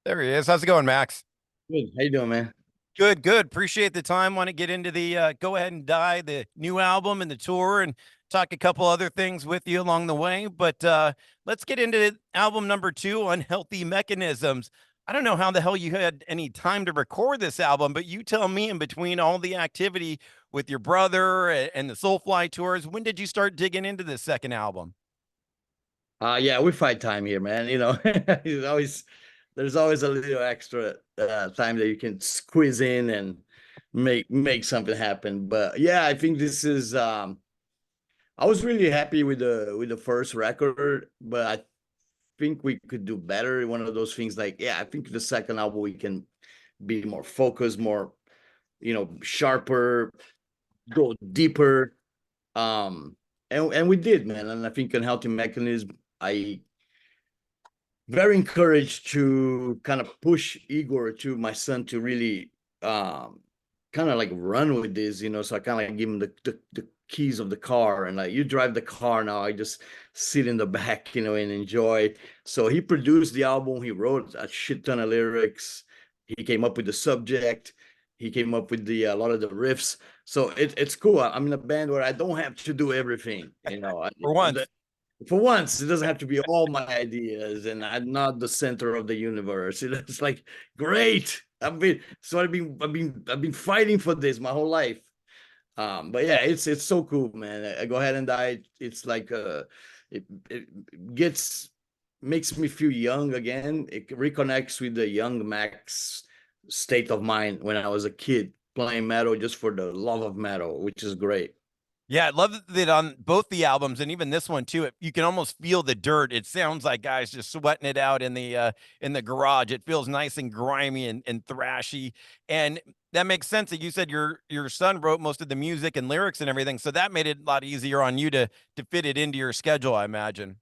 There he is. How's it going, Max? Good. How you doing, man? Good, good. Appreciate the time. Want to get into the Go Ahead and Die, the new album and the tour, and talk a couple other things with you along the way. But let's get into album number two, Unhealthy Mechanisms. I don't know how the hell you had any time to record this album, but you tell me in between all the activity with your brother and the Soulfly tours, when did you start digging into this second album? Yeah, we fight time here, man. It's always there's always a little extra time that you can squeeze in and make something happen. But yeah, I think this is I was really happy with the first record, but I think we could do better. One of those things like, yeah, I think the second album we can be more focused, more, sharper, go deeper. And we did, man. And I think Unhealthy Mechanism, I very encouraged to kind of push Igor, to my son, to really kind of like run with this, so I kind of like give him the keys of the car, and like, you drive the car now, I just sit in the back, and enjoy. So he produced the album, he wrote a shit ton of lyrics, he came up with the subject, he came up with the a lot of the riffs. So it's cool. I'm in a band where I don't have to do everything, For once. for once. It doesn't have to be all my ideas, and I'm not the center of the universe. It's like, great. I've been fighting for this my whole life. But yeah, it's so cool, man. I Go Ahead and Die. It's like it gets makes me feel young again. It reconnects with the young Max state of mind when I was a kid playing metal just for the love of metal, which is great. Yeah, I love that on both the albums and even this one too. You can almost feel the dirt. It sounds like guys just sweating it out in the garage. It feels nice and grimy and thrashy, and that makes sense. That you said your son wrote most of the music and lyrics and everything, so that made it a lot easier on you to fit it into your schedule, I imagine.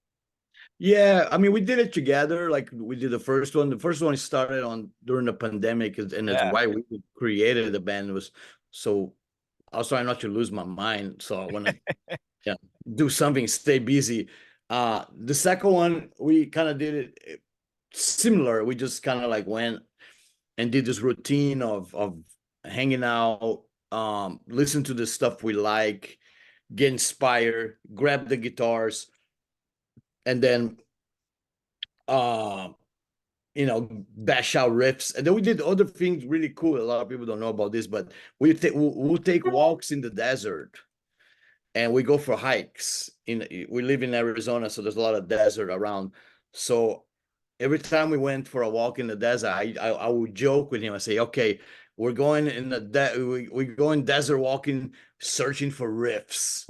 Yeah, I mean, we did it together. Like, we did the first one. The first one started on during the pandemic, and it's Yeah. why we created the band. It was so I was trying not to lose my mind, so I want to, yeah, do something, stay busy. The second one, we kind of did it similar. We just kind of like went and did this routine of hanging out, listen to the stuff we like, get inspired, grab the guitars, and then uh bash out riffs. And then we did other things really cool. A lot of people don't know about this, but we'll take walks in the desert, and we go for hikes. We live in Arizona, so there's a lot of desert around. So every time we went for a walk in the desert, I would joke with him. I say, okay, we're going in we going desert walking, searching for riffs.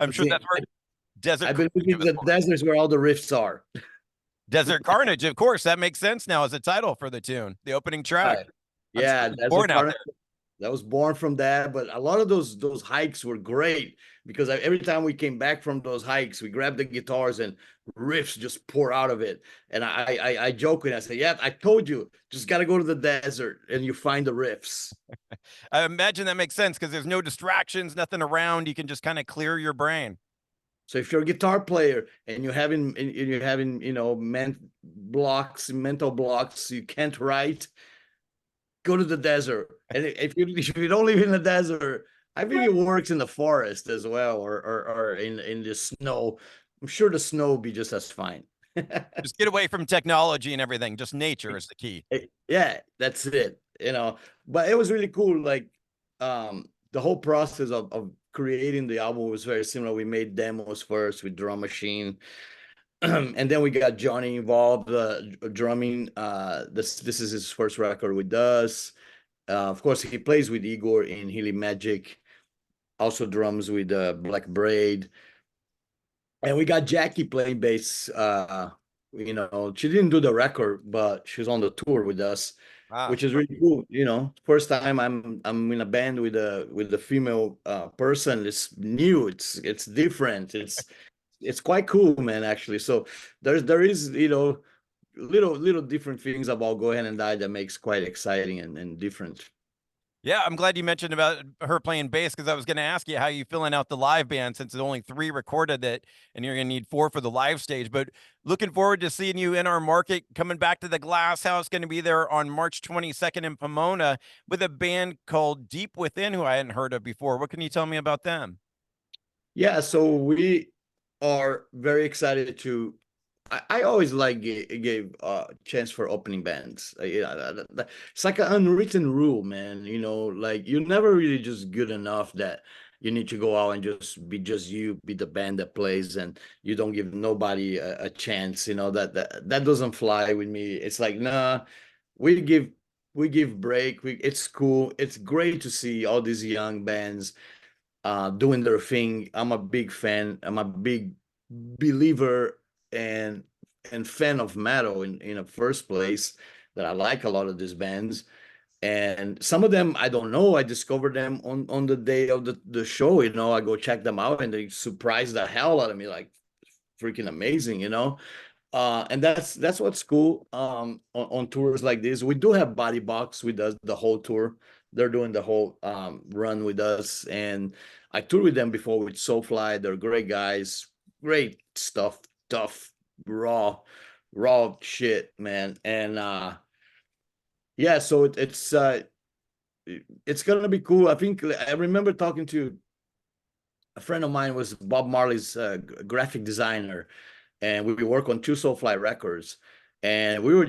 I'm sure that's where I Desert believe Carnage was the born. desert is where all the riffs are. Desert Carnage, of course, that makes sense now as a title for the tune, the opening track. Right. I'm sure Yeah, it was Desert born out Carnage. That was born from that. But a lot of those hikes were great because every time we came back from those hikes, we grabbed the guitars and riffs just pour out of it. And I joke and I say, yeah, I told you, just got to go to the desert and you find the riffs. I imagine that makes sense because there's no distractions, nothing around. You can just kind of clear your brain. So if you're a guitar player and you're having mental blocks, you can't write, go to the desert. And if you don't live in the desert, I think it works in the forest as well, or in the snow. I'm sure the snow will be just as fine. Just get away from technology and everything. Just nature is the key. Yeah, that's it. But it was really cool. Like, the whole process of creating the album was very similar. We made demos first with drum machine, and then we got Johnny involved, drumming. This is his first record with us. Of course, he plays with Igor in Healy Magic, also drums with Black Braid. And we got Jackie playing bass. She didn't do the record, but she's on the tour with us, Ah, which is really cool. First time I'm in a band with a female person. It's new. It's different. It's quite cool, man. Actually, so there is little different things about Go Ahead and Die that makes quite exciting and different. Yeah, I'm glad you mentioned about her playing bass because I was going to ask you how you filling out the live band since it's only 3 recorded that, and you're going to need 4 for the live stage. But looking forward to seeing you in our market, coming back to the Glasshouse. Going to be there on March 22nd in Pomona with a band called Deep Within, who I hadn't heard of before. What can you tell me about them? Yeah, so we are very excited to. I always like gave chance for opening bands. Yeah, it's like an unwritten rule, man. You know, like you're never really just good enough that you need to go out and just you, be the band that plays, and you don't give nobody a chance. You know that doesn't fly with me. It's like nah, we give we give break. It's cool. It's great to see all these young bands doing their thing. I'm a big fan. I'm a big believer and fan of metal in the first place. That I like a lot of these bands, and some of them I don't know. I discovered them on the day of the show. You know, I go check them out, and they surprised the hell out of me, like freaking amazing. You know, and that's what's cool on tours like this. We do have Body Box with us the whole tour. They're doing the whole run with us, and I toured with them before with Soulfly. They're great guys, great stuff, tough, raw shit, man. And yeah, so it's gonna be cool. I think I remember talking to a friend of mine was Bob Marley's graphic designer, and we work on two Soulfly records, and we were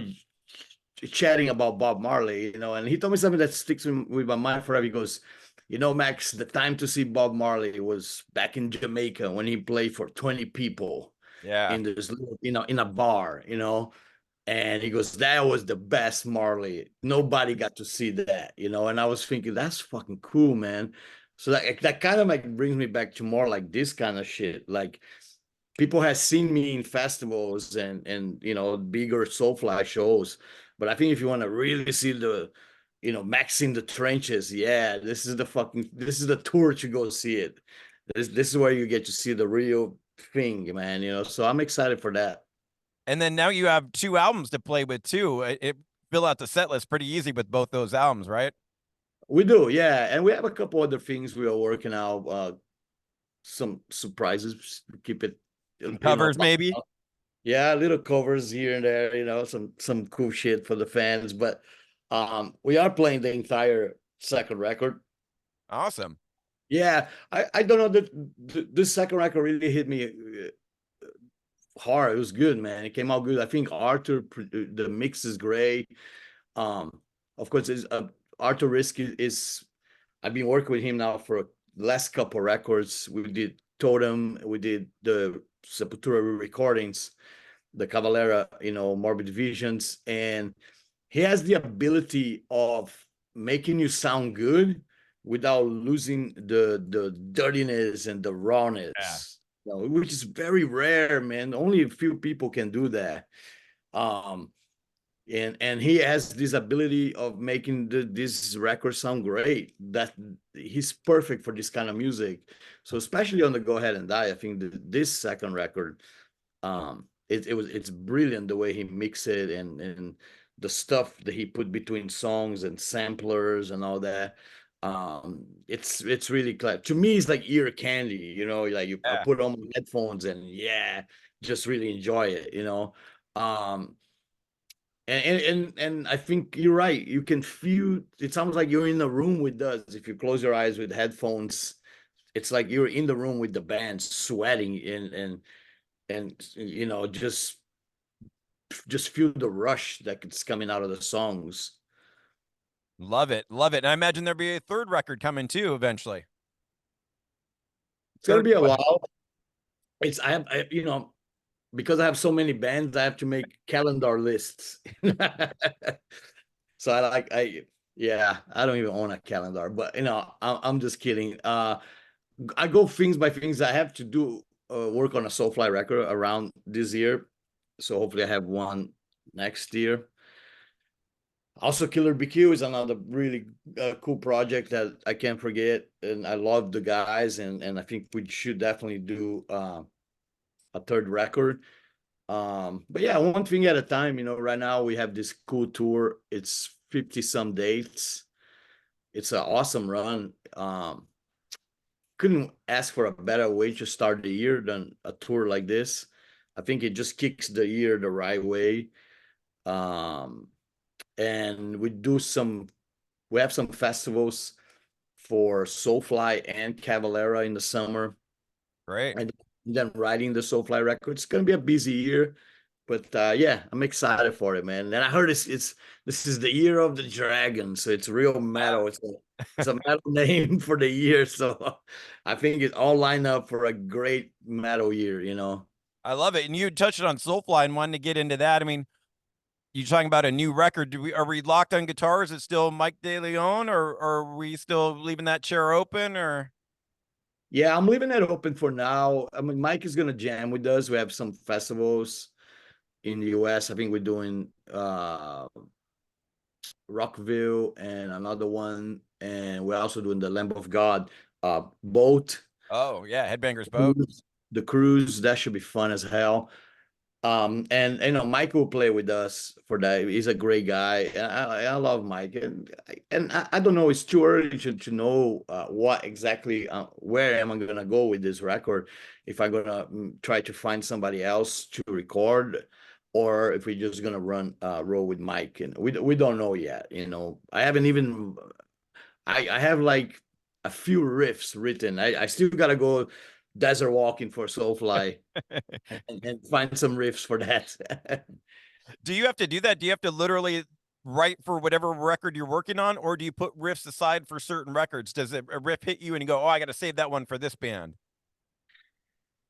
chatting about Bob Marley, you know, and he told me something that sticks with my mind forever. He goes, you know, Max, the time to see Bob Marley was back in Jamaica when he played for 20 people Yeah. in this little, you know, in a bar, you know. And he goes, that was the best Marley. Nobody got to see that, you know. And I was thinking, that's fucking cool, man. So that kind of like brings me back to more like this kind of shit. Like people have seen me in festivals and you know bigger Soulfly shows, but I think if you want to really see the you know Max in the trenches, yeah, this is the tour to go see it. This is where you get to see the real thing, man. You know, so I'm excited for that. And then now you have 2 albums to play with too. It fill out the set list pretty easy with both those albums, right? We do, yeah, and we have a couple other things we are working out. Some surprises to keep it, Some you know, covers maybe. yeah, little covers here and there, you know, some cool shit for the fans. But we are playing the entire second record. Awesome. Yeah, I don't know that this second record really hit me hard. It was good, man. It came out good. I think the mix is great. Um, of course, is Arthur Risk is I've been working with him now for the last couple records. We did Totem, we did the Sepultura recordings, the Cavalera, you know, Morbid Visions, and he has the ability of making you sound good without losing the dirtiness and the Yeah. rawness, you know, which is very rare, man. Only a few people can do that. Um, and he has this ability of making this record sound great. That he's perfect for this kind of music. So especially on the Go Ahead and Die, I think this second record it's brilliant the way he mixed it and the stuff that he put between songs and samplers and all that. It's really clever. To me it's like ear candy, you know, like I Yeah. put on my headphones and yeah, just really enjoy it, you know. um and I think you're right. You can feel it sounds like you're in the room with us if you close your eyes with headphones. It's like you're in the room with the band sweating and you know just feel the rush that's coming out of the songs. Love it. Love it. And I imagine there'll be a third record coming too eventually. It's gonna Third be a one. while. You know, because I have so many bands, I have to make calendar lists. So yeah, I don't even own a calendar, but you know, I'm just kidding. I go things by things. I have to do work on a Soulfly record around this year, so hopefully I have one next year. Also, Killer BQ is another really cool project that I can't forget, and I love the guys, and I think we should definitely do a third record. But yeah, one thing at a time. You know, right now we have this cool tour. It's 50 some dates. it's an awesome run. Couldn't ask for a better way to start the year than a tour like this. I think it just kicks the year the right way. Um, and we have some festivals for Soulfly and Cavalera in the summer. Great. And then writing the Soulfly record. It's gonna be a busy year, but yeah, I'm excited for it, man. And I heard it's this is the year of the dragon, so it's real metal. It's a metal name for the year, so I think it all lined up for a great metal year, you know. I love it. And you touched on Soulfly and wanted to get into that. I mean, you talking about a new record? Are we locked on guitar? Is it still Mike De Leon, or are we still leaving that chair open? Or Yeah, I'm leaving it open for now. I mean, Mike is gonna jam with us. We have some festivals in the US. I think we're doing Rockville and another one, and we're also doing the Lamb of God boat. oh yeah, Headbangers Boat. The cruise, that should be fun as hell. And you know, Mike will play with us for that. He's a great guy, and I love Mike. And I don't know, it's too early to know what exactly where am I gonna go with this record. If I'm gonna try to find somebody else to record, or if we're just gonna roll with Mike. And we don't know yet. You know, I haven't even. I have like a few riffs written. I still gotta go desert walking for Soulfly and find some riffs for that. Do you have to do that? Do you have to literally write for whatever record you're working on, or do you put riffs aside for certain records? Does a riff hit you and you go, "Oh, I got to save that one for this band"?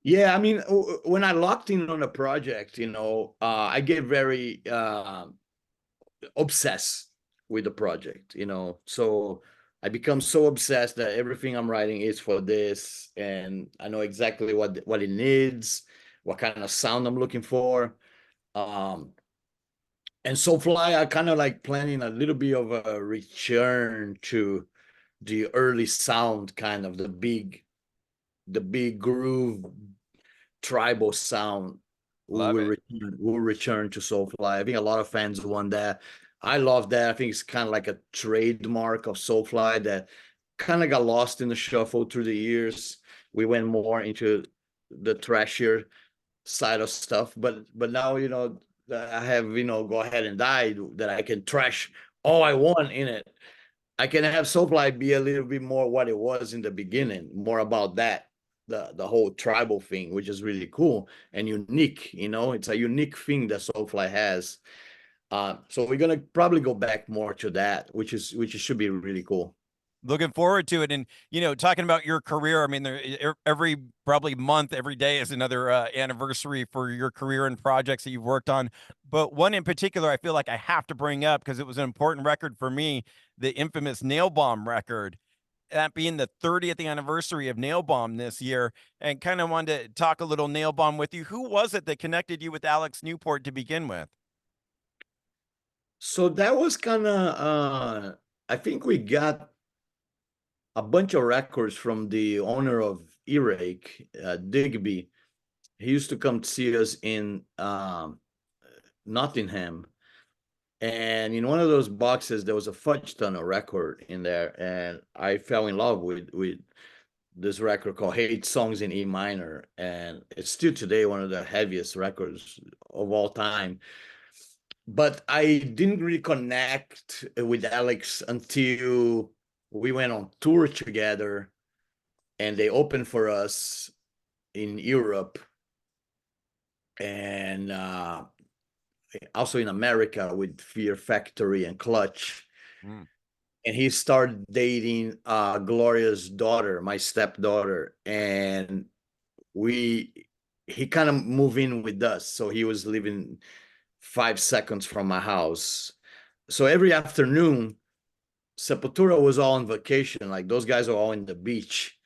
Yeah, I mean, when I locked in on a project, you know, I get very obsessed with the project, you know. So I become so obsessed that everything I'm writing is for this, and I know exactly what it needs, what kind of sound I'm looking for. Um, and Soulfly, I kind of like planning a little bit of a return to the early sound, kind of the big groove, tribal sound. Love it. Will return to Soulfly. I think a lot of fans want that. I love that. I think it's kind of like a trademark of Soulfly that kind of got lost in the shuffle through the years. We went more into the thrashier side of stuff, but now, you know, I have, you know, Go Ahead and Die, that I can trash all I want in it. I can have Soulfly be a little bit more what it was in the beginning, more about that, the whole tribal thing, which is really cool and unique. You know, it's a unique thing that Soulfly has. So we're gonna probably go back more to that, which should be really cool. Looking forward to it. And, you know, talking about your career, I mean, every probably month, every day is another anniversary for your career and projects that you've worked on. But one in particular, I feel like I have to bring up because it was an important record for me, the infamous Nailbomb record, that being the 30th anniversary of Nailbomb this year. And kind of wanted to talk a little Nailbomb with you. Who was it that connected you with Alex Newport to begin with? So that was kind of I think we got a bunch of records from the owner of Earache, Digby. He used to come to see us in Nottingham. And in one of those boxes, there was a Fudge Tunnel record in there. And I fell in love with this record called Hate Songs in E Minor. And it's still today one of the heaviest records of all time. But I didn't really connect with Alex until we went on tour together and they opened for us in Europe and also in America with Fear Factory and Clutch. Mm. And he started dating Gloria's daughter, my stepdaughter, and he kind of moved in with us. So he was living 5 seconds from my house. So every afternoon, Sepultura was all on vacation. Like those guys are all in the beach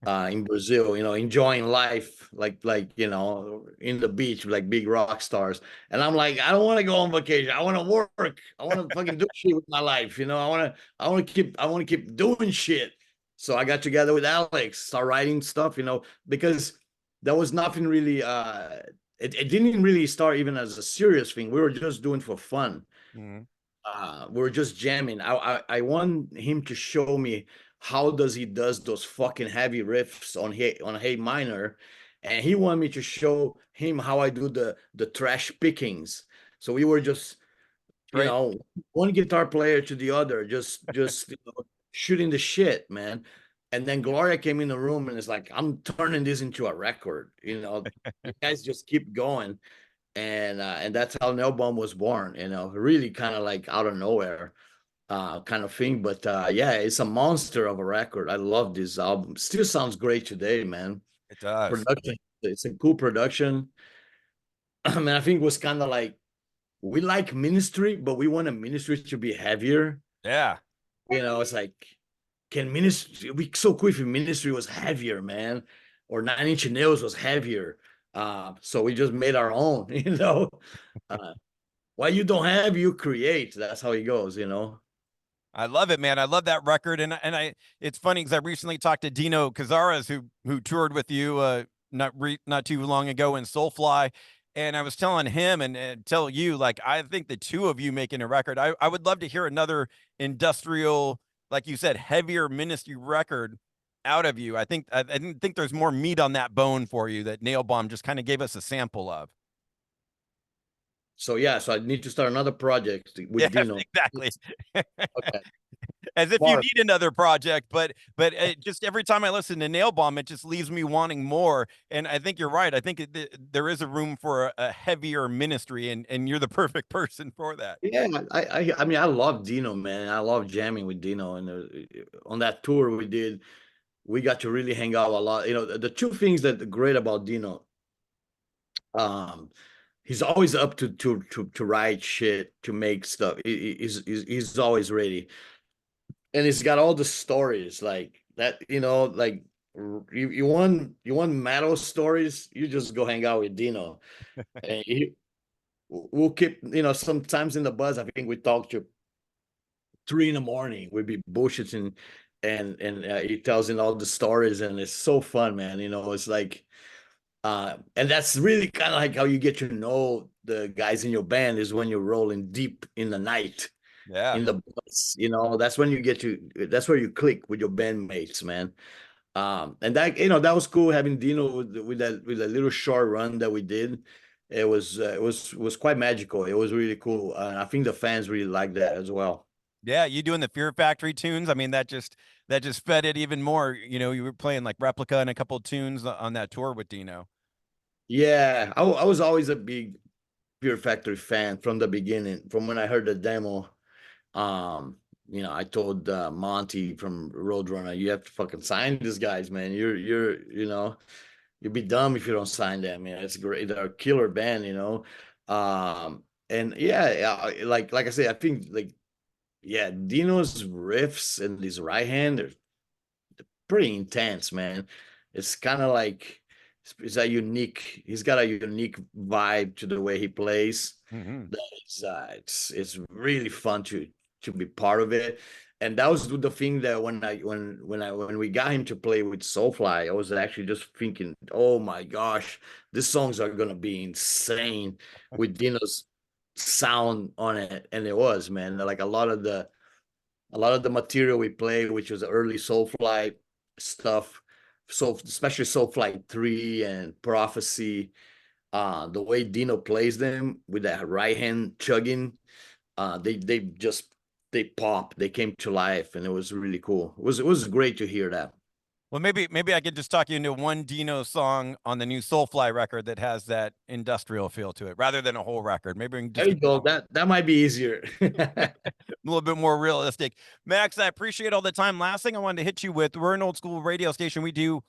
in Brazil, you know, enjoying life, like you know, in the beach, like big rock stars. And I'm like, I don't want to go on vacation. I want to work. I want to fucking do shit with my life. You know, I want to keep doing shit. So I got together with Alex, start writing stuff, you know, because there was nothing really. It didn't really start even as a serious thing. We were just doing for fun. Mm. we were just jamming. I want him to show me how does he does those fucking heavy riffs on Hey minor, and he wanted me to show him how I do the trash pickings. So we were just, you Great. know, one guitar player to the other, just shooting the shit, man. And then Gloria came in the room and it's like, I'm turning this into a record. You guys just keep going, and that's how Nailbomb was born. Really kind of like out of nowhere, kind of thing. But yeah, it's a monster of a record. I love this album. Still sounds great today, man. It does. Production, it's a cool production. I mean, I think it was kind of like we like Ministry, but we want a Ministry to be heavier. Yeah. It's like, can Ministry we so cool if Ministry was heavier, man, or Nine Inch Nails was heavier. So we just made our own, Uh, why you don't have, you create. That's how it goes. I love it, man. I love that record, and it's funny because I recently talked to Dino Cazares, who toured with you not too long ago in Soulfly, and I was telling him and tell you, like, I think the two of you making a record, I would love to hear another industrial, like you said, heavier Ministry record out of you. I didn't think there's more meat on that bone for you that Nailbomb just kind of gave us a sample of. So yeah, so I need to start another project Yeah, with Dino. exactly. Okay. As if you Mark. need another project, but just every time I listen to Nailbomb, it just leaves me wanting more. And I think you're right. I think there is a room for a heavier Ministry, and you're the perfect person for that. Yeah, I mean, I love Dino, man. I love jamming with Dino, and on that tour we did, we got to really hang out a lot. The two things that are great about Dino, um, he's always up to write shit, to make stuff. He's always ready, and he's got all the stories like that. Like you want metal stories, you just go hang out with Dino, and we'll keep. Sometimes in the buzz, I think we talk to 3 in the morning. We'd be bullshitting, and he tells in all the stories, and it's so fun, man. It's like, and that's really kind of like how you get to know the guys in your band, is when you're rolling deep in the night Yeah. in the bus. That's when that's where you click with your bandmates, man. And that was cool having Dino with that little short run that we did. It was quite magical. It was really cool, and I think the fans really liked that as well. Yeah, you doing the Fear Factory tunes? I mean, that just fed it even more. You were playing like Replica and a couple of tunes on that tour with Dino. Yeah, I was always a big Fear Factory fan from the beginning. From when I heard the demo, I told Monty from Roadrunner, you have to fucking sign these guys, man. You'd be dumb if you don't sign them. It's great. They're a killer band. And yeah, like I said, I think like, yeah, Dino's riffs and his right hand are pretty intense, man. It's kind of like he's got a unique vibe to the way he plays. Hmm. That is, it's really fun to be part of it. And that was the thing that when we got him to play with Soulfly, I was actually just thinking, oh my gosh, these songs are gonna be insane with Dino's sound on it. And it was, man. Like a lot of the material we played, which was early Soulfly stuff, so especially Soulfly 3 and Prophecy, the way Dino plays them with that right hand chugging, they pop, they came to life, and it was really cool. It was great to hear that. Well, maybe I could just talk you into one Dino song on the new Soulfly record that has that industrial feel to it, rather than a whole record. Maybe we can There just you go. That might be easier. a little bit more realistic. Max, I appreciate all the time. Last thing I wanted to hit you with, we're an old school radio station. We do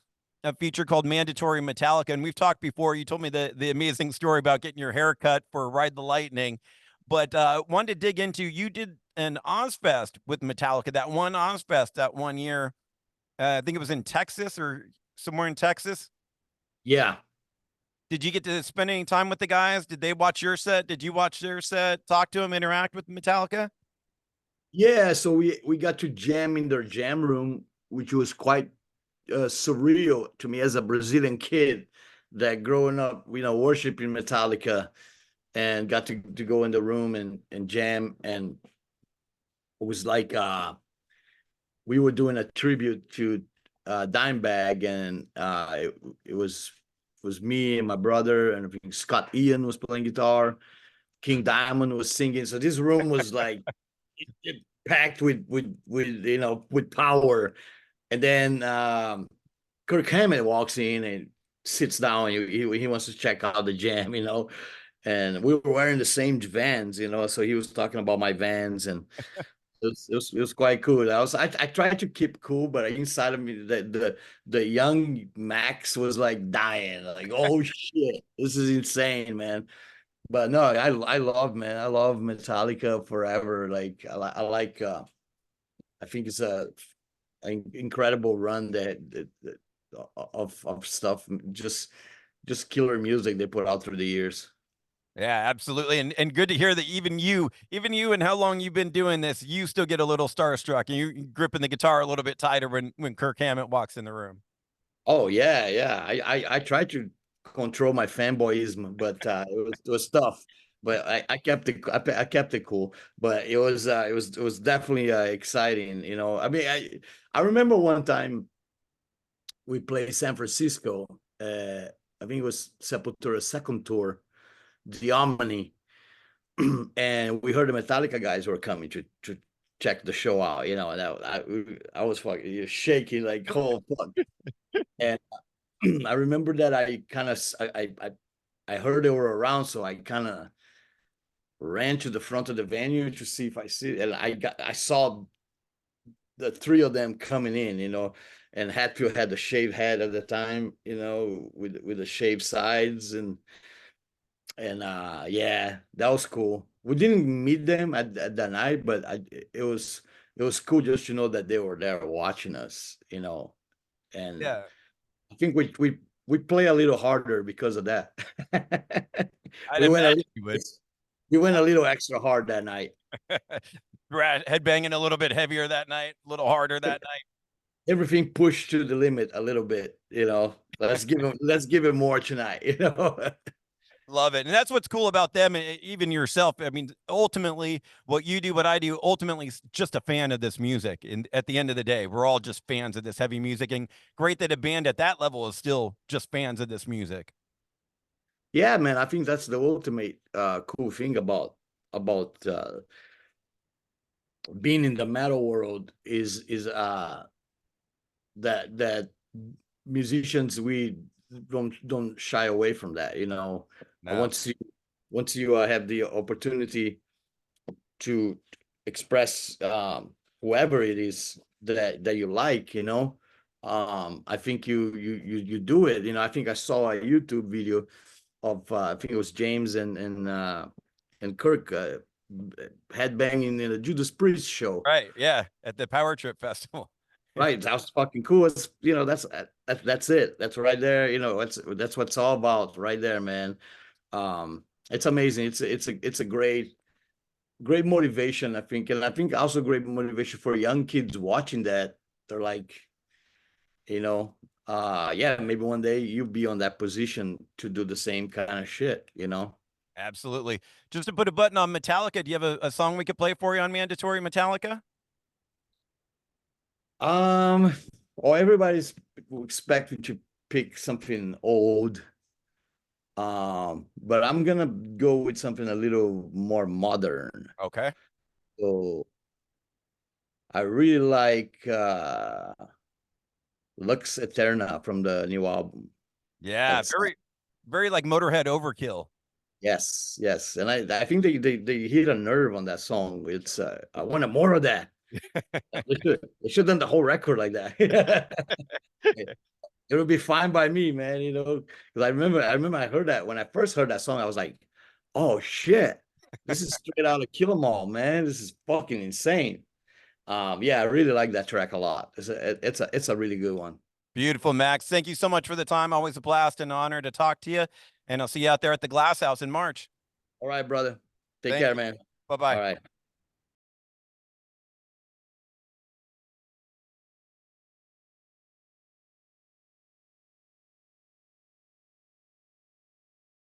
a feature called Mandatory Metallica, and we've talked before. You told me the amazing story about getting your hair cut for Ride the Lightning, but wanted to dig into, you did an Ozfest with Metallica, that one Ozfest that one year. I think it was in Texas or somewhere in Texas. Yeah. Did you get to spend any time with the guys? Did they watch your set? Did you watch their set? Talk to them, interact with Metallica? Yeah, so we got to jam in their jam room, which was quite surreal to me as a Brazilian kid that growing up, worshiping Metallica, and got to go in the room and jam. And was like we were doing a tribute to Dimebag, and it was me and my brother, and I think Scott Ian was playing guitar, King Diamond was singing. So this room was like it packed with power. And then Kirk Hammett walks in and sits down. He wants to check out the jam, and we were wearing the same Vans, so he was talking about my Vans, and it was quite cool. I tried to keep cool, but inside of me, the young Max was like dying, like, oh shit, this is insane, man. But no, I love, man, I love Metallica forever. Like I like I think it's an incredible run of stuff, just killer music they put out through the years. Yeah, absolutely. And good to hear that even you and how long you've been doing this, you still get a little starstruck and you gripping the guitar a little bit tighter when Kirk Hammett walks in the room. Oh yeah, yeah. I tried to control my fanboyism, but it was tough. But I kept it I kept it cool. But it was definitely exciting. I mean, I remember one time we played San Francisco. I think it was Sepultura's second tour, the Omni, and we heard the Metallica guys were coming to check the show out. And I was fucking shaking like, oh fuck. And I remember that I heard they were around, so I kind of ran to the front of the venue to see if I see, and I saw the three of them coming in, and Hatfield had the shaved head at the time, with the shaved sides, and yeah, that was cool. We didn't meet them at that night, but it was cool just to know that they were there watching us, and Yeah, I think we play a little harder because of that. I'd we went a imagine little, you would. we went a little extra hard that night. Brad headbanging a little bit heavier that night, a little harder that night. Everything pushed to the limit a little bit. Let's give him more tonight. Love it. And that's what's cool about them, and even yourself. I mean, ultimately, what you do, what I do, ultimately, just a fan of this music. And at the end of the day, we're all just fans of this heavy music. And great that a band at that level is still just fans of this music. Yeah, man, I think that's the ultimate cool thing about being in the metal world is that musicians, we don't shy away from that. No. Once you have the opportunity to express whoever it is that you like, I think you do it. I think I saw a YouTube video of I think it was James and Kirk headbanging in a Judas Priest show. Right. Yeah. At the Power Trip Festival. Right, that was fucking cool. That's it. That's right there. That's what it's all about, right there, man. It's amazing. It's a great motivation, I think, and I think also great motivation for young kids watching that. They're like, yeah, maybe one day you'll be on that position to do the same kind of shit. Absolutely. Just to put a button on Metallica, do you have a song we could play for you on Mandatory Metallica? Um, or everybody's expecting to pick something old. But I'm gonna go with something a little more modern. Okay. So I really like Lux Eterna from the new album. Yeah. That's Very like Motorhead overkill. Yes, yes. And I think they hit a nerve on that song. It's I wanted more of that. They should have done the whole record like that. It would be fine by me, man, because I remember I heard that when I first heard that song, I was like, oh shit, this is straight out of Kill 'Em All, man. This is fucking insane. Yeah, I really like that track a lot. It's a really good one. Beautiful, Max. Thank you so much for the time. Always a blast and honor to talk to you. And I'll see you out there at the Glasshouse in March. All right, brother. Take Thank care, you. man. Bye All bye. right.